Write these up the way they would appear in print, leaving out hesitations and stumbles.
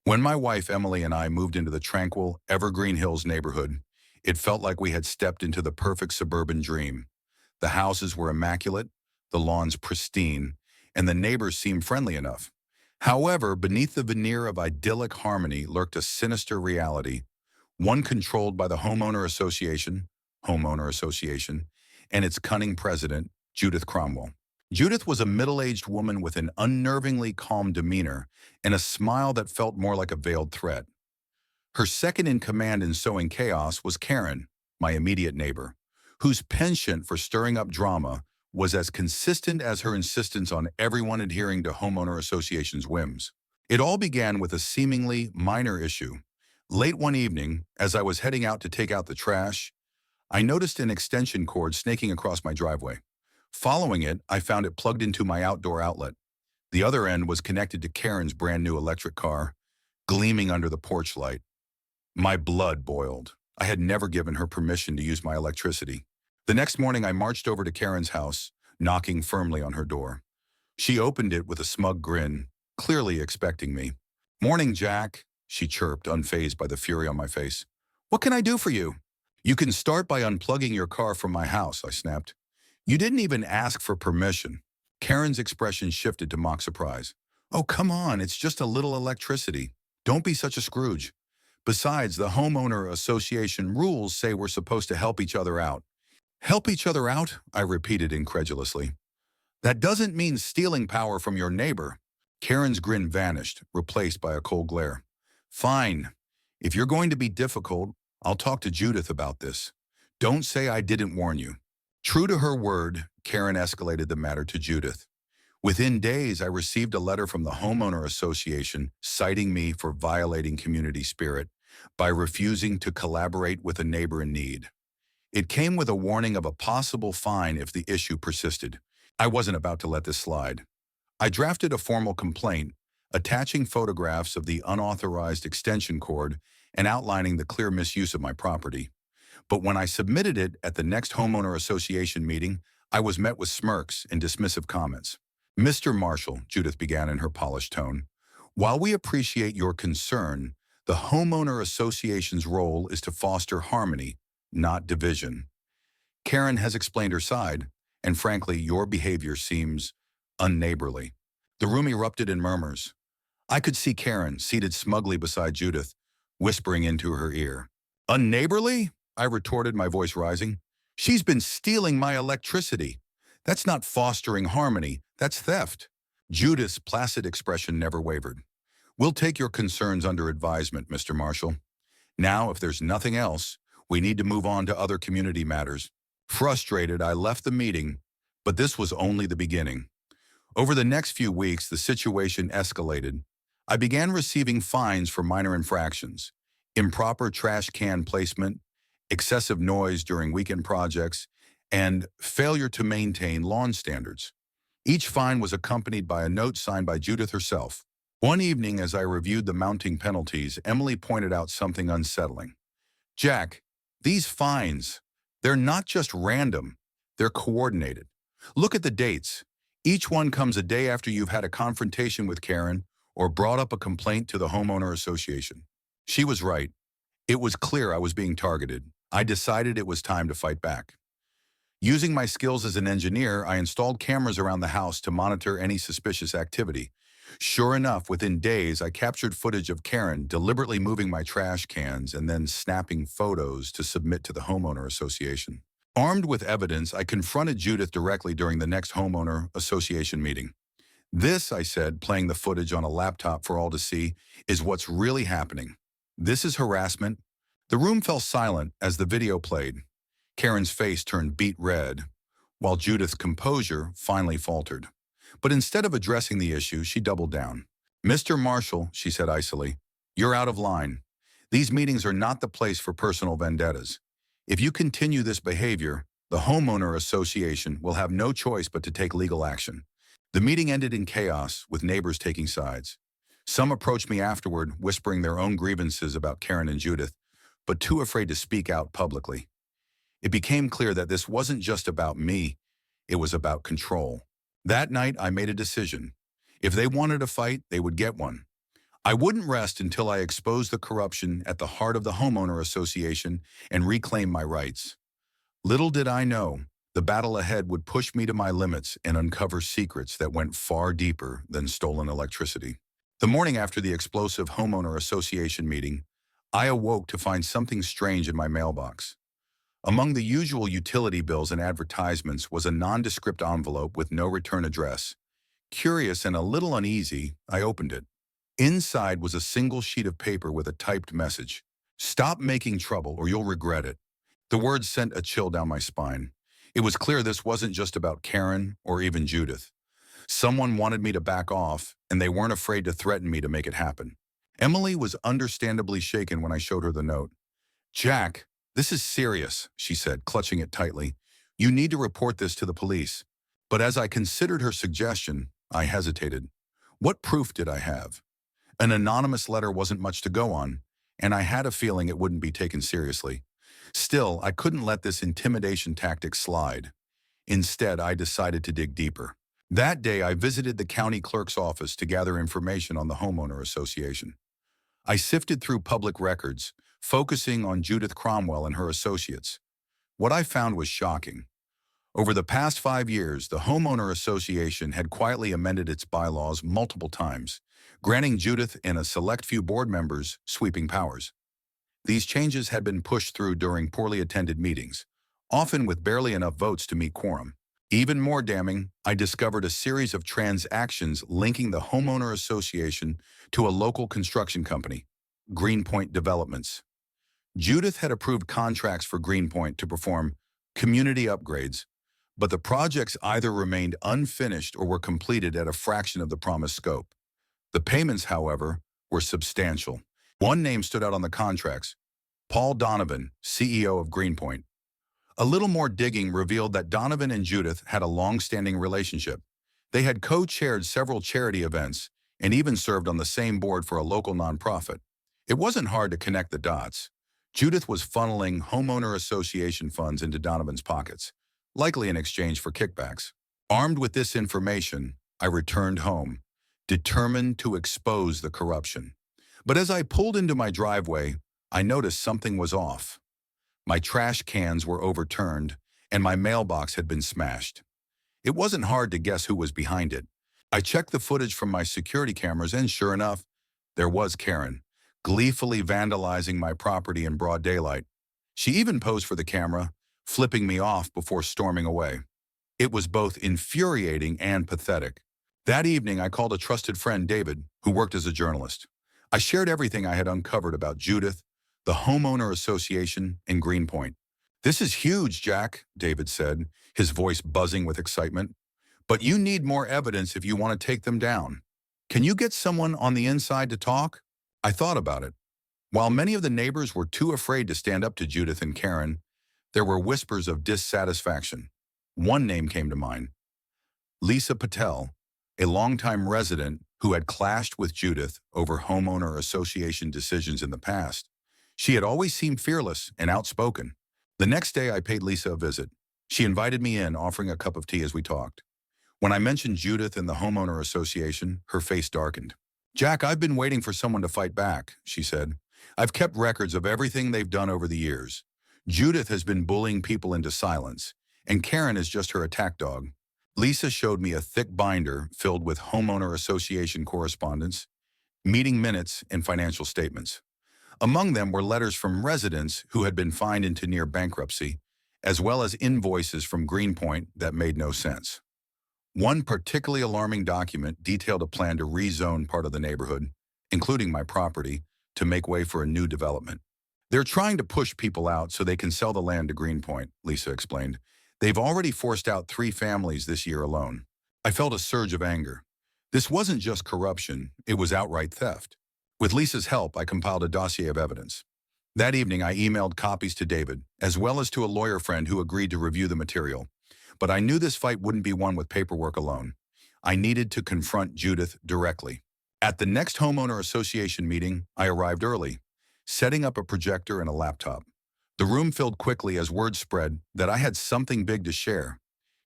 When my wife Emily and I moved into the tranquil Evergreen Hills neighborhood, it felt like we had stepped into the perfect suburban dream. The houses were immaculate, the lawns pristine, and the neighbors seemed friendly enough. However, beneath the veneer of idyllic harmony lurked a sinister reality, one controlled by the homeowner association, and its cunning president, Judith Cromwell. Judith was a middle-aged woman with an unnervingly calm demeanor and a smile that felt more like a veiled threat. Her second-in-command in sowing chaos was Karen, my immediate neighbor, whose penchant for stirring up drama was as consistent as her insistence on everyone adhering to homeowner association's whims. It all began with a seemingly minor issue. Late one evening, as I was heading out to take out the trash, I noticed an extension cord snaking across my driveway. Following it, I found it plugged into my outdoor outlet. The other end was connected to Karen's brand new electric car, gleaming under the porch light. My blood boiled. I had never given her permission to use my electricity. The next morning, I marched over to Karen's house, knocking firmly on her door. She opened it with a smug grin, clearly expecting me. "Morning, Jack," she chirped, unfazed by the fury on my face. "What can I do for you?" "You can start by unplugging your car from my house," I snapped. "You didn't even ask for permission." Karen's expression shifted to mock surprise. "Oh, come on, it's just a little electricity. Don't be such a Scrooge. Besides, the homeowner association rules say we're supposed to help each other out." "Help each other out?" I repeated incredulously. "That doesn't mean stealing power from your neighbor." Karen's grin vanished, replaced by a cold glare. "Fine. If you're going to be difficult, I'll talk to Judith about this. Don't say I didn't warn you." True to her word, Karen escalated the matter to Judith. Within days, I received a letter from the homeowner association citing me for violating community spirit by refusing to collaborate with a neighbor in need. It came with a warning of a possible fine if the issue persisted. I wasn't about to let this slide. I drafted a formal complaint, attaching photographs of the unauthorized extension cord and outlining the clear misuse of my property. But when I submitted it at the next homeowner association meeting, I was met with smirks and dismissive comments. "Mr. Marshall," Judith began in her polished tone, "while we appreciate your concern, the homeowner association's role is to foster harmony, not division. Karen has explained her side, and frankly, your behavior seems unneighborly." The room erupted in murmurs. I could see Karen, seated smugly beside Judith, whispering into her ear. "Unneighborly?" I retorted, my voice rising. "She's been stealing my electricity. That's not fostering harmony, that's theft." Judith's placid expression never wavered. "We'll take your concerns under advisement, Mr. Marshall. Now, if there's nothing else, we need to move on to other community matters." Frustrated, I left the meeting, but this was only the beginning. Over the next few weeks, the situation escalated. I began receiving fines for minor infractions: improper trash can placement, excessive noise during weekend projects, and failure to maintain lawn standards. Each fine was accompanied by a note signed by Judith herself. One evening, as I reviewed the mounting penalties, Emily pointed out something unsettling. "Jack, these fines, they're not just random, they're coordinated. Look at the dates. Each one comes a day after you've had a confrontation with Karen or brought up a complaint to the homeowner association." She was right. It was clear I was being targeted. I decided it was time to fight back. Using my skills as an engineer, I installed cameras around the house to monitor any suspicious activity. Sure enough, within days, I captured footage of Karen deliberately moving my trash cans and then snapping photos to submit to the homeowner association. Armed with evidence, I confronted Judith directly during the next homeowner association meeting. "This," I said, playing the footage on a laptop for all to see, "is what's really happening. This is harassment." The room fell silent as the video played. Karen's face turned beet red, while Judith's composure finally faltered. But instead of addressing the issue, she doubled down. "Mr. Marshall," she said icily, "you're out of line. These meetings are not the place for personal vendettas. If you continue this behavior, the homeowner association will have no choice but to take legal action." The meeting ended in chaos, with neighbors taking sides. Some approached me afterward, whispering their own grievances about Karen and Judith, but too afraid to speak out publicly. It became clear that this wasn't just about me, it was about control. That night, I made a decision. If they wanted a fight, they would get one. I wouldn't rest until I exposed the corruption at the heart of the homeowner association and reclaimed my rights. Little did I know, the battle ahead would push me to my limits and uncover secrets that went far deeper than stolen electricity. The morning after the explosive homeowner association meeting, I awoke to find something strange in my mailbox. Among the usual utility bills and advertisements was a nondescript envelope with no return address. Curious and a little uneasy, I opened it. Inside was a single sheet of paper with a typed message. "Stop making trouble or you'll regret it." The words sent a chill down my spine. It was clear this wasn't just about Karen or even Judith. Someone wanted me to back off, and they weren't afraid to threaten me to make it happen. Emily was understandably shaken when I showed her the note. "Jack, this is serious," she said, clutching it tightly. "You need to report this to the police." But as I considered her suggestion, I hesitated. What proof did I have? An anonymous letter wasn't much to go on, and I had a feeling it wouldn't be taken seriously. Still, I couldn't let this intimidation tactic slide. Instead, I decided to dig deeper. That day, I visited the county clerk's office to gather information on the homeowner association. I sifted through public records, focusing on Judith Cromwell and her associates. What I found was shocking. Over the past 5 years, the homeowner association had quietly amended its bylaws multiple times, granting Judith and a select few board members sweeping powers. These changes had been pushed through during poorly attended meetings, often with barely enough votes to meet quorum. Even more damning, I discovered a series of transactions linking the homeowner association to a local construction company, Greenpoint Developments. Judith had approved contracts for Greenpoint to perform community upgrades, but the projects either remained unfinished or were completed at a fraction of the promised scope. The payments, however, were substantial. One name stood out on the contracts: Paul Donovan, CEO of Greenpoint. A little more digging revealed that Donovan and Judith had a long-standing relationship. They had co-chaired several charity events and even served on the same board for a local nonprofit. It wasn't hard to connect the dots. Judith was funneling homeowner association funds into Donovan's pockets, likely in exchange for kickbacks. Armed with this information, I returned home, determined to expose the corruption. But as I pulled into my driveway, I noticed something was off. My trash cans were overturned, and my mailbox had been smashed. It wasn't hard to guess who was behind it. I checked the footage from my security cameras, and sure enough, there was Karen, gleefully vandalizing my property in broad daylight. She even posed for the camera, flipping me off before storming away. It was both infuriating and pathetic. That evening, I called a trusted friend, David, who worked as a journalist. I shared everything I had uncovered about Judith, the homeowner association, and Greenpoint. "This is huge, Jack," David said, his voice buzzing with excitement. "But you need more evidence if you want to take them down. Can you get someone on the inside to talk?" I thought about it. While many of the neighbors were too afraid to stand up to Judith and Karen, there were whispers of dissatisfaction. One name came to mind: Lisa Patel, a longtime resident who had clashed with Judith over homeowner association decisions in the past. She had always seemed fearless and outspoken. The next day, I paid Lisa a visit. She invited me in, offering a cup of tea as we talked. When I mentioned Judith and the homeowner association, her face darkened. "Jack, I've been waiting for someone to fight back," she said. "I've kept records of everything they've done over the years. Judith has been bullying people into silence, and Karen is just her attack dog." Lisa showed me a thick binder filled with homeowner association correspondence, meeting minutes, and financial statements. Among them were letters from residents who had been fined into near bankruptcy, as well as invoices from Greenpoint that made no sense. One particularly alarming document detailed a plan to rezone part of the neighborhood, including my property, to make way for a new development. "They're trying to push people out so they can sell the land to Greenpoint," Lisa explained. "They've already forced out 3 families this year alone." I felt a surge of anger. This wasn't just corruption, it was outright theft. With Lisa's help, I compiled a dossier of evidence. That evening, I emailed copies to David, as well as to a lawyer friend who agreed to review the material. But I knew this fight wouldn't be won with paperwork alone. I needed to confront Judith directly. At the next homeowner association meeting, I arrived early, setting up a projector and a laptop. The room filled quickly as word spread that I had something big to share.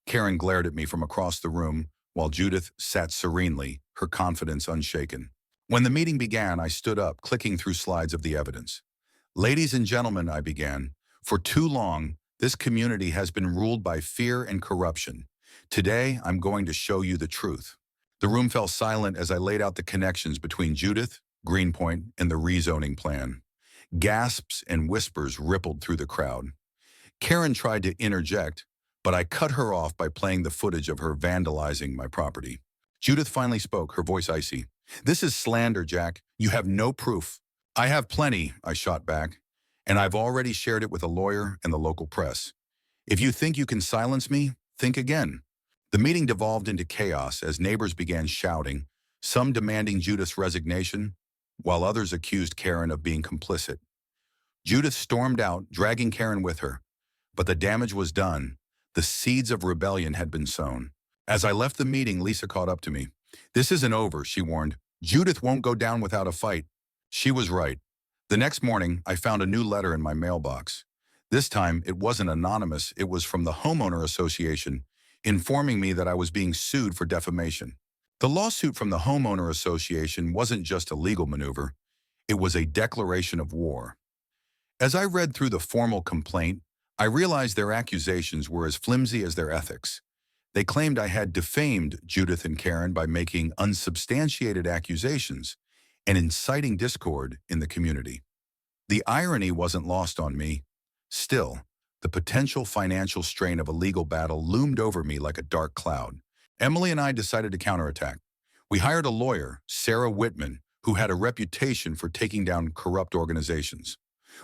Karen glared at me from across the room, while Judith sat serenely, her confidence unshaken. When the meeting began, I stood up, clicking through slides of the evidence. Ladies and gentlemen, I began, for too long, this community has been ruled by fear and corruption. Today, I'm going to show you the truth. The room fell silent as I laid out the connections between Judith, Greenpoint, and the rezoning plan. Gasps and whispers rippled through the crowd. Karen tried to interject, but I cut her off by playing the footage of her vandalizing my property. Judith finally spoke, her voice icy. "This is slander, Jack. You have no proof." "I have plenty," I shot back, "and I've already shared it with a lawyer and the local press. If you think you can silence me, think again." The meeting devolved into chaos as neighbors began shouting, some demanding Judith's resignation, while others accused Karen of being complicit. Judith stormed out, dragging Karen with her. But the damage was done. The seeds of rebellion had been sown. As I left the meeting, Lisa caught up to me. "This isn't over," she warned. "Judith won't go down without a fight." She was right. The next morning, I found a new letter in my mailbox. This time, it wasn't anonymous. It was from the Homeowner Association, informing me that I was being sued for defamation. The lawsuit from the Homeowner Association wasn't just a legal maneuver. It was a declaration of war. As I read through the formal complaint, I realized their accusations were as flimsy as their ethics. They claimed I had defamed Judith and Karen by making unsubstantiated accusations and inciting discord in the community. The irony wasn't lost on me. Still, the potential financial strain of a legal battle loomed over me like a dark cloud. Emily and I decided to counterattack. We hired a lawyer, Sarah Whitman, who had a reputation for taking down corrupt organizations.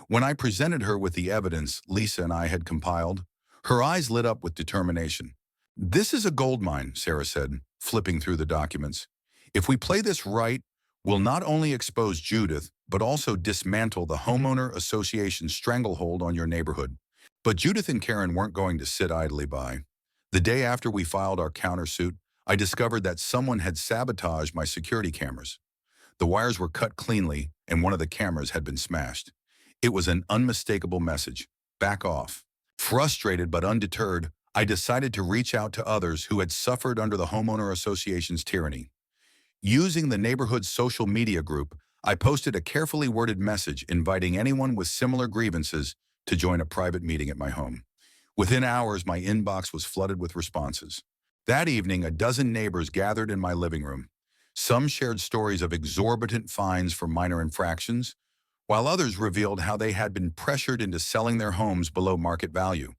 When I presented her with the evidence Lisa and I had compiled, her eyes lit up with determination. "This is a goldmine," Sarah said, flipping through the documents. "If we play this right, we'll not only expose Judith, but also dismantle the Homeowner Association's stranglehold on your neighborhood." But Judith and Karen weren't going to sit idly by. The day after we filed our countersuit, I discovered that someone had sabotaged my security cameras. The wires were cut cleanly, and one of the cameras had been smashed. It was an unmistakable message: back off. Frustrated but undeterred, I decided to reach out to others who had suffered under the Homeowner Association's tyranny. Using the neighborhood social media group, I posted a carefully worded message inviting anyone with similar grievances to join a private meeting at my home. Within hours, my inbox was flooded with responses. That evening, a dozen neighbors gathered in my living room. Some shared stories of exorbitant fines for minor infractions, while others revealed how they had been pressured into selling their homes below market value.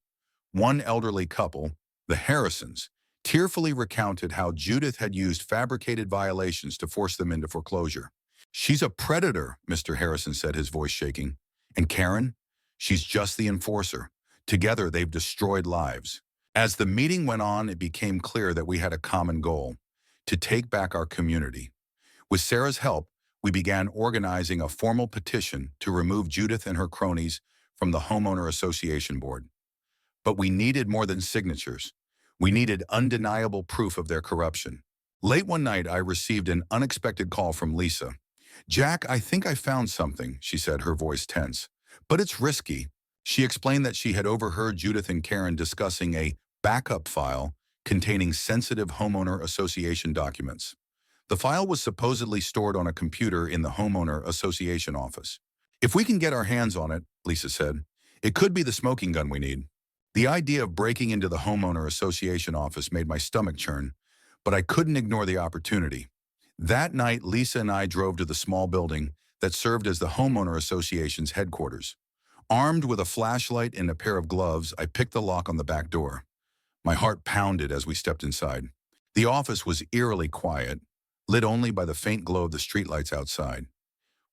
One elderly couple, the Harrisons, tearfully recounted how Judith had used fabricated violations to force them into foreclosure. "She's a predator," Mr. Harrison said, his voice shaking. "And Karen? She's just the enforcer. Together, they've destroyed lives." As the meeting went on, it became clear that we had a common goal: to take back our community. With Sarah's help, we began organizing a formal petition to remove Judith and her cronies from the Homeowner Association board. But we needed more than signatures. We needed undeniable proof of their corruption. Late one night, I received an unexpected call from Lisa. "Jack, I think I found something," she said, her voice tense. "But it's risky." She explained that she had overheard Judith and Karen discussing a backup file containing sensitive Homeowner Association documents. The file was supposedly stored on a computer in the Homeowner Association office. "If we can get our hands on it," Lisa said, "it could be the smoking gun we need." The idea of breaking into the Homeowner Association office made my stomach churn, but I couldn't ignore the opportunity. That night, Lisa and I drove to the small building that served as the Homeowner Association's headquarters. Armed with a flashlight and a pair of gloves, I picked the lock on the back door. My heart pounded as we stepped inside. The office was eerily quiet, lit only by the faint glow of the streetlights outside.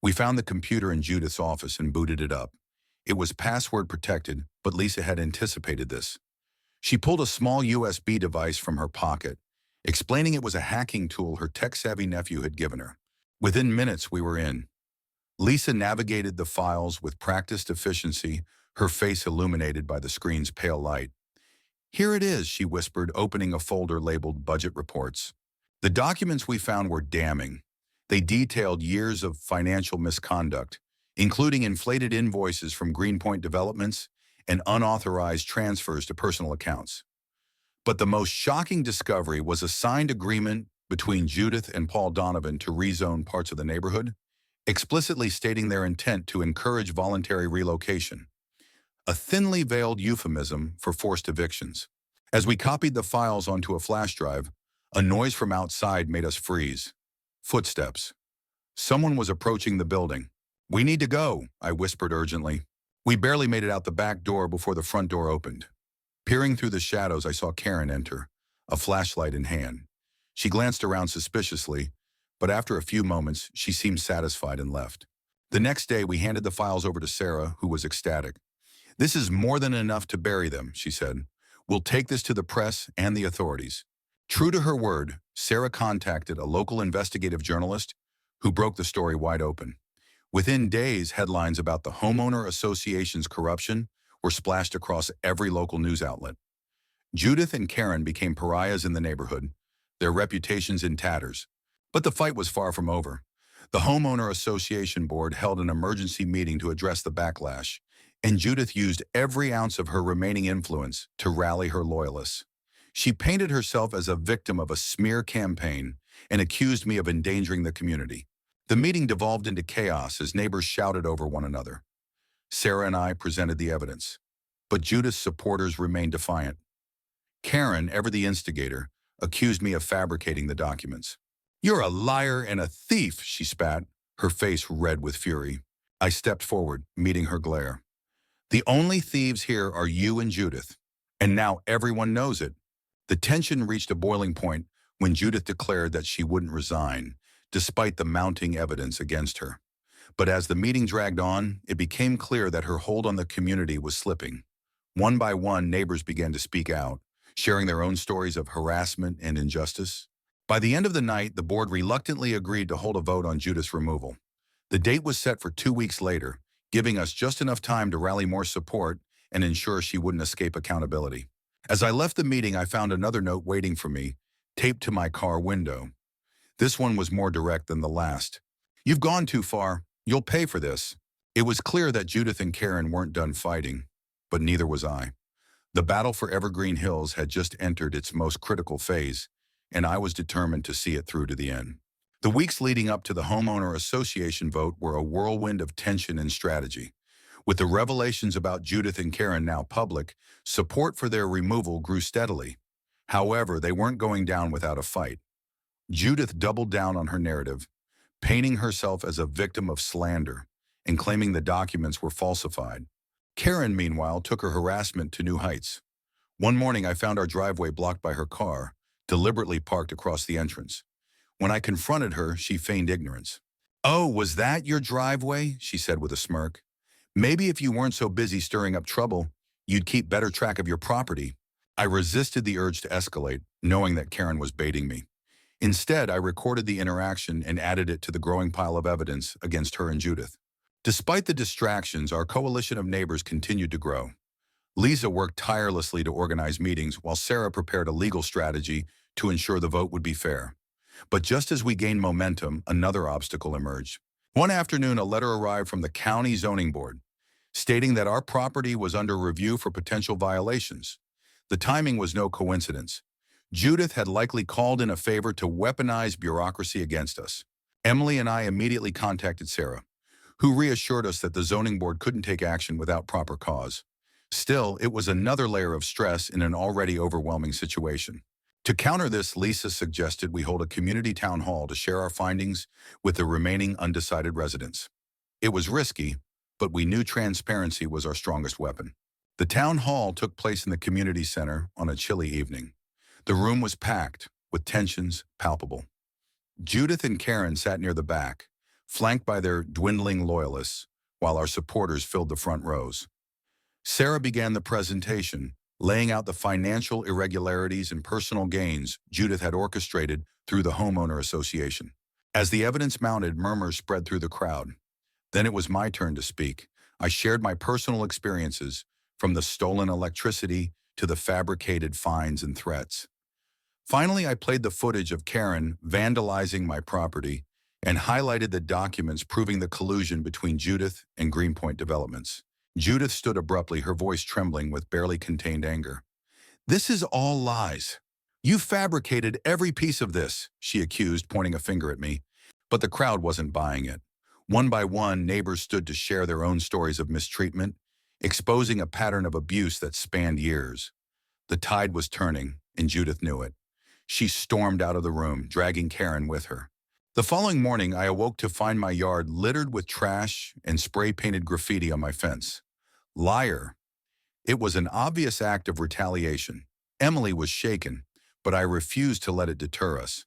We found the computer in Judith's office and booted it up. It was password protected, but Lisa had anticipated this. She pulled a small USB device from her pocket, explaining it was a hacking tool her tech-savvy nephew had given her. Within minutes, we were in. Lisa navigated the files with practiced efficiency, her face illuminated by the screen's pale light. "Here it is," she whispered, opening a folder labeled Budget Reports. The documents we found were damning. They detailed years of financial misconduct, including inflated invoices from Greenpoint Developments and unauthorized transfers to personal accounts. But the most shocking discovery was a signed agreement between Judith and Paul Donovan to rezone parts of the neighborhood, explicitly stating their intent to encourage voluntary relocation, a thinly veiled euphemism for forced evictions. As we copied the files onto a flash drive, a noise from outside made us freeze. Footsteps. Someone was approaching the building. "We need to go," I whispered urgently. We barely made it out the back door before the front door opened. Peering through the shadows, I saw Karen enter, a flashlight in hand. She glanced around suspiciously, but after a few moments, she seemed satisfied and left. The next day, we handed the files over to Sarah, who was ecstatic. "This is more than enough to bury them," she said. "We'll take this to the press and the authorities." True to her word, Sarah contacted a local investigative journalist who broke the story wide open. Within days, headlines about the homeowner association's corruption were splashed across every local news outlet. Judith and Karen became pariahs in the neighborhood, their reputations in tatters. But the fight was far from over. The homeowner association board held an emergency meeting to address the backlash, and Judith used every ounce of her remaining influence to rally her loyalists. She painted herself as a victim of a smear campaign and accused me of endangering the community. The meeting devolved into chaos as neighbors shouted over one another. Sarah and I presented the evidence, but Judith's supporters remained defiant. Karen, ever the instigator, accused me of fabricating the documents. "You're a liar and a thief," she spat, her face red with fury. I stepped forward, meeting her glare. "The only thieves here are you and Judith, and now everyone knows it." The tension reached a boiling point when Judith declared that she wouldn't resign, despite the mounting evidence against her. But as the meeting dragged on, it became clear that her hold on the community was slipping. One by one, neighbors began to speak out, sharing their own stories of harassment and injustice. By the end of the night, the board reluctantly agreed to hold a vote on Judith's removal. The date was set for 2 weeks later, giving us just enough time to rally more support and ensure she wouldn't escape accountability. As I left the meeting, I found another note waiting for me, taped to my car window. This one was more direct than the last. "You've gone too far. You'll pay for this." It was clear that Judith and Karen weren't done fighting, but neither was I. The battle for Evergreen Hills had just entered its most critical phase, and I was determined to see it through to the end. The weeks leading up to the homeowner association vote were a whirlwind of tension and strategy. With the revelations about Judith and Karen now public, support for their removal grew steadily. However, they weren't going down without a fight. Judith doubled down on her narrative, painting herself as a victim of slander and claiming the documents were falsified. Karen, meanwhile, took her harassment to new heights. One morning, I found our driveway blocked by her car, deliberately parked across the entrance. When I confronted her, she feigned ignorance. "Oh, was that your driveway?" she said with a smirk. "Maybe if you weren't so busy stirring up trouble, you'd keep better track of your property." I resisted the urge to escalate, knowing that Karen was baiting me. Instead, I recorded the interaction and added it to the growing pile of evidence against her and Judith. Despite the distractions, our coalition of neighbors continued to grow. Lisa worked tirelessly to organize meetings while Sarah prepared a legal strategy to ensure the vote would be fair. But just as we gained momentum, another obstacle emerged. One afternoon, a letter arrived from the county zoning board, stating that our property was under review for potential violations. The timing was no coincidence. Judith had likely called in a favor to weaponize bureaucracy against us. Emily and I immediately contacted Sarah, who reassured us that the zoning board couldn't take action without proper cause. Still, it was another layer of stress in an already overwhelming situation. To counter this, Lisa suggested we hold a community town hall to share our findings with the remaining undecided residents. It was risky, but we knew transparency was our strongest weapon. The town hall took place in the community center on a chilly evening. The room was packed, with tensions palpable. Judith and Karen sat near the back, flanked by their dwindling loyalists, while our supporters filled the front rows. Sarah began the presentation, laying out the financial irregularities and personal gains Judith had orchestrated through the homeowner association. As the evidence mounted, murmurs spread through the crowd. Then it was my turn to speak. I shared my personal experiences, from the stolen electricity to the fabricated fines and threats. Finally, I played the footage of Karen vandalizing my property and highlighted the documents proving the collusion between Judith and Greenpoint Developments. Judith stood abruptly, her voice trembling with barely contained anger. "This is all lies. "You fabricated every piece of this," she accused, pointing a finger at me. But the crowd wasn't buying it. One by one, neighbors stood to share their own stories of mistreatment, exposing a pattern of abuse that spanned years. The tide was turning, and Judith knew it. She stormed out of the room, dragging Karen with her. The following morning, I awoke to find my yard littered with trash and spray-painted graffiti on my fence. Liar. It was an obvious act of retaliation. Emily was shaken, but I refused to let it deter us.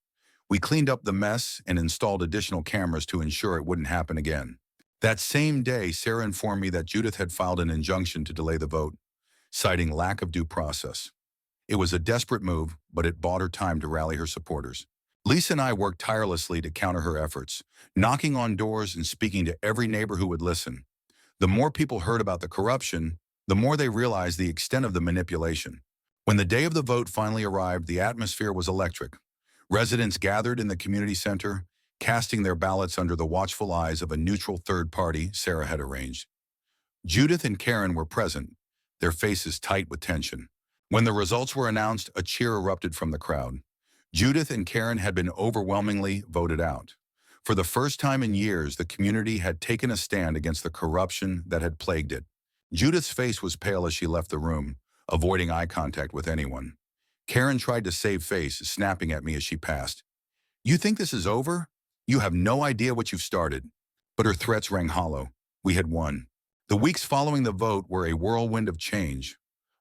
We cleaned up the mess and installed additional cameras to ensure it wouldn't happen again. That same day, Sarah informed me that Judith had filed an injunction to delay the vote, citing lack of due process. It was a desperate move, but it bought her time to rally her supporters. Lisa and I worked tirelessly to counter her efforts, knocking on doors and speaking to every neighbor who would listen. The more people heard about the corruption, the more they realized the extent of the manipulation. When the day of the vote finally arrived, the atmosphere was electric. Residents gathered in the community center, casting their ballots under the watchful eyes of a neutral third party Sarah had arranged. Judith and Karen were present, their faces tight with tension. When the results were announced, a cheer erupted from the crowd. Judith and Karen had been overwhelmingly voted out. For the first time in years, the community had taken a stand against the corruption that had plagued it. Judith's face was pale as she left the room, avoiding eye contact with anyone. Karen tried to save face, snapping at me as she passed. "You think this is over? You have no idea what you've started." But her threats rang hollow. We had won. The weeks following the vote were a whirlwind of change.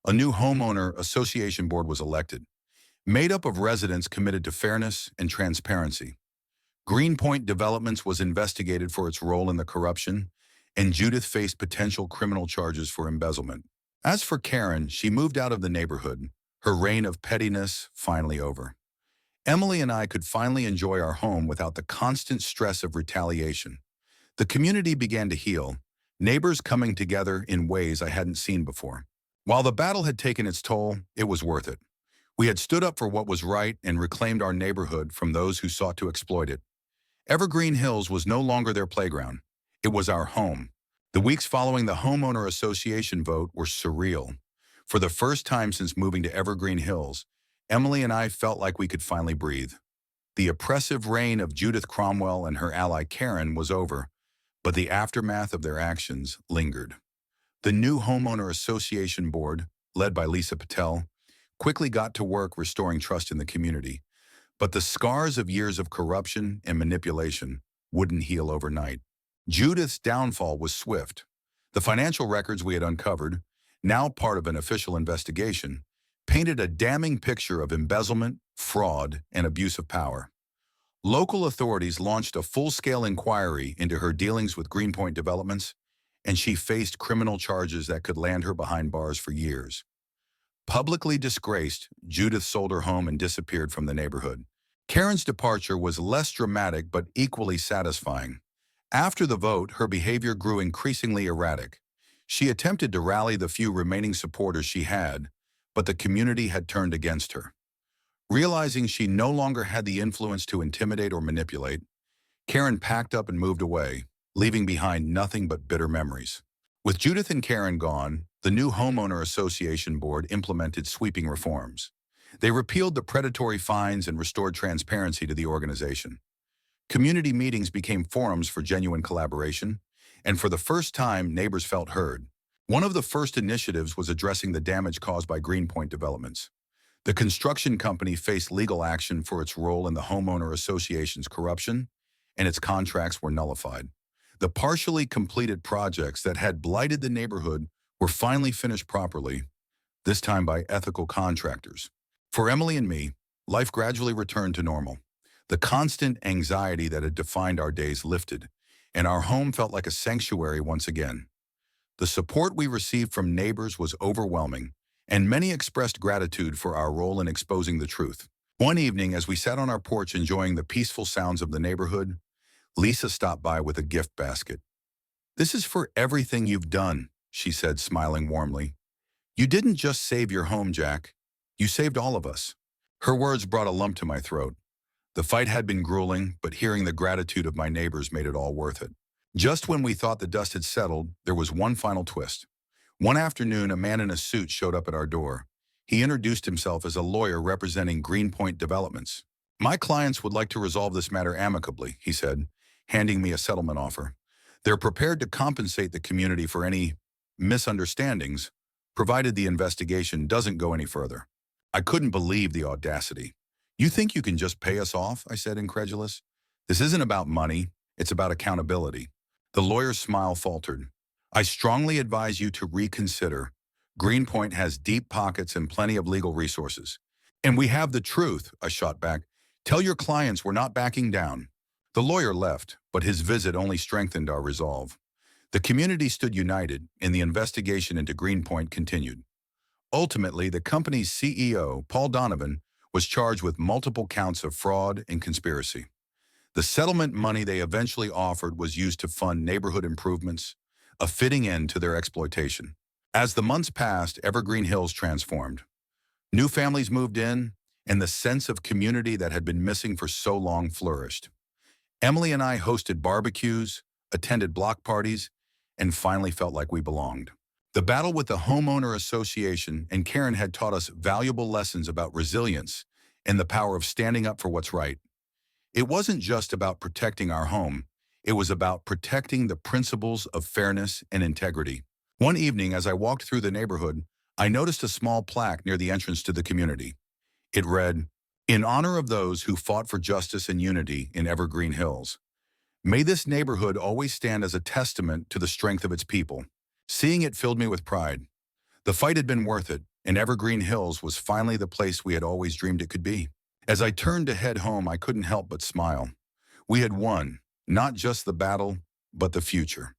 A new homeowner association board was elected, made up of residents committed to fairness and transparency. Greenpoint Developments was investigated for its role in the corruption, and Judith faced potential criminal charges for embezzlement. As for Karen, she moved out of the neighborhood, her reign of pettiness finally over. Emily and I could finally enjoy our home without the constant stress of retaliation. The community began to heal, neighbors coming together in ways I hadn't seen before. While the battle had taken its toll, it was worth it. We had stood up for what was right and reclaimed our neighborhood from those who sought to exploit it. Evergreen Hills was no longer their playground. It was our home. The weeks following the homeowner association vote were surreal. For the first time since moving to Evergreen Hills, Emily and I felt like we could finally breathe. The oppressive reign of Judith Cromwell and her ally Karen was over, but the aftermath of their actions lingered. The new homeowner association board, led by Lisa Patel, quickly got to work restoring trust in the community. But the scars of years of corruption and manipulation wouldn't heal overnight. Judith's downfall was swift. The financial records we had uncovered, now part of an official investigation, painted a damning picture of embezzlement, fraud, and abuse of power. Local authorities launched a full-scale inquiry into her dealings with Greenpoint Developments, and she faced criminal charges that could land her behind bars for years. Publicly disgraced, Judith sold her home and disappeared from the neighborhood. Karen's departure was less dramatic but equally satisfying. After the vote, her behavior grew increasingly erratic. She attempted to rally the few remaining supporters she had, but the community had turned against her. Realizing she no longer had the influence to intimidate or manipulate, Karen packed up and moved away, leaving behind nothing but bitter memories. With Judith and Karen gone, the new homeowner association board implemented sweeping reforms. They repealed the predatory fines and restored transparency to the organization. Community meetings became forums for genuine collaboration, and for the first time, neighbors felt heard. One of the first initiatives was addressing the damage caused by Greenpoint Developments. The construction company faced legal action for its role in the homeowner association's corruption, and its contracts were nullified. The partially completed projects that had blighted the neighborhood were finally finished properly, this time by ethical contractors. For Emily and me, life gradually returned to normal. The constant anxiety that had defined our days lifted, and our home felt like a sanctuary once again. The support we received from neighbors was overwhelming, and many expressed gratitude for our role in exposing the truth. One evening, as we sat on our porch enjoying the peaceful sounds of the neighborhood, Lisa stopped by with a gift basket. "This is for everything you've done," she said, smiling warmly. "You didn't just save your home, Jack. You saved all of us." Her words brought a lump to my throat. The fight had been grueling, but hearing the gratitude of my neighbors made it all worth it. Just when we thought the dust had settled, there was one final twist. One afternoon, a man in a suit showed up at our door. He introduced himself as a lawyer representing Greenpoint Developments. My clients would like to resolve this matter amicably, he said, handing me a settlement offer. They're prepared to compensate the community for any misunderstandings, provided the investigation doesn't go any further. I couldn't believe the audacity. You think you can just pay us off? I said, incredulous. This isn't about money, it's about accountability. The lawyer's smile faltered. I strongly advise you to reconsider. Greenpoint has deep pockets and plenty of legal resources. And we have the truth, I shot back. Tell your clients we're not backing down. The lawyer left, but his visit only strengthened our resolve. The community stood united, and the investigation into Greenpoint continued. Ultimately, the company's CEO, Paul Donovan, was charged with multiple counts of fraud and conspiracy. The settlement money they eventually offered was used to fund neighborhood improvements, a fitting end to their exploitation. As the months passed, Evergreen Hills transformed. New families moved in, and the sense of community that had been missing for so long flourished. Emily and I hosted barbecues, attended block parties, and finally felt like we belonged. The battle with the homeowner association and Karen had taught us valuable lessons about resilience and the power of standing up for what's right. It wasn't just about protecting our home, it was about protecting the principles of fairness and integrity. One evening, as I walked through the neighborhood, I noticed a small plaque near the entrance to the community. It read, "In honor of those who fought for justice and unity in Evergreen Hills. May this neighborhood always stand as a testament to the strength of its people." Seeing it filled me with pride. The fight had been worth it, and Evergreen Hills was finally the place we had always dreamed it could be. As I turned to head home, I couldn't help but smile. We had won, not just the battle, but the future.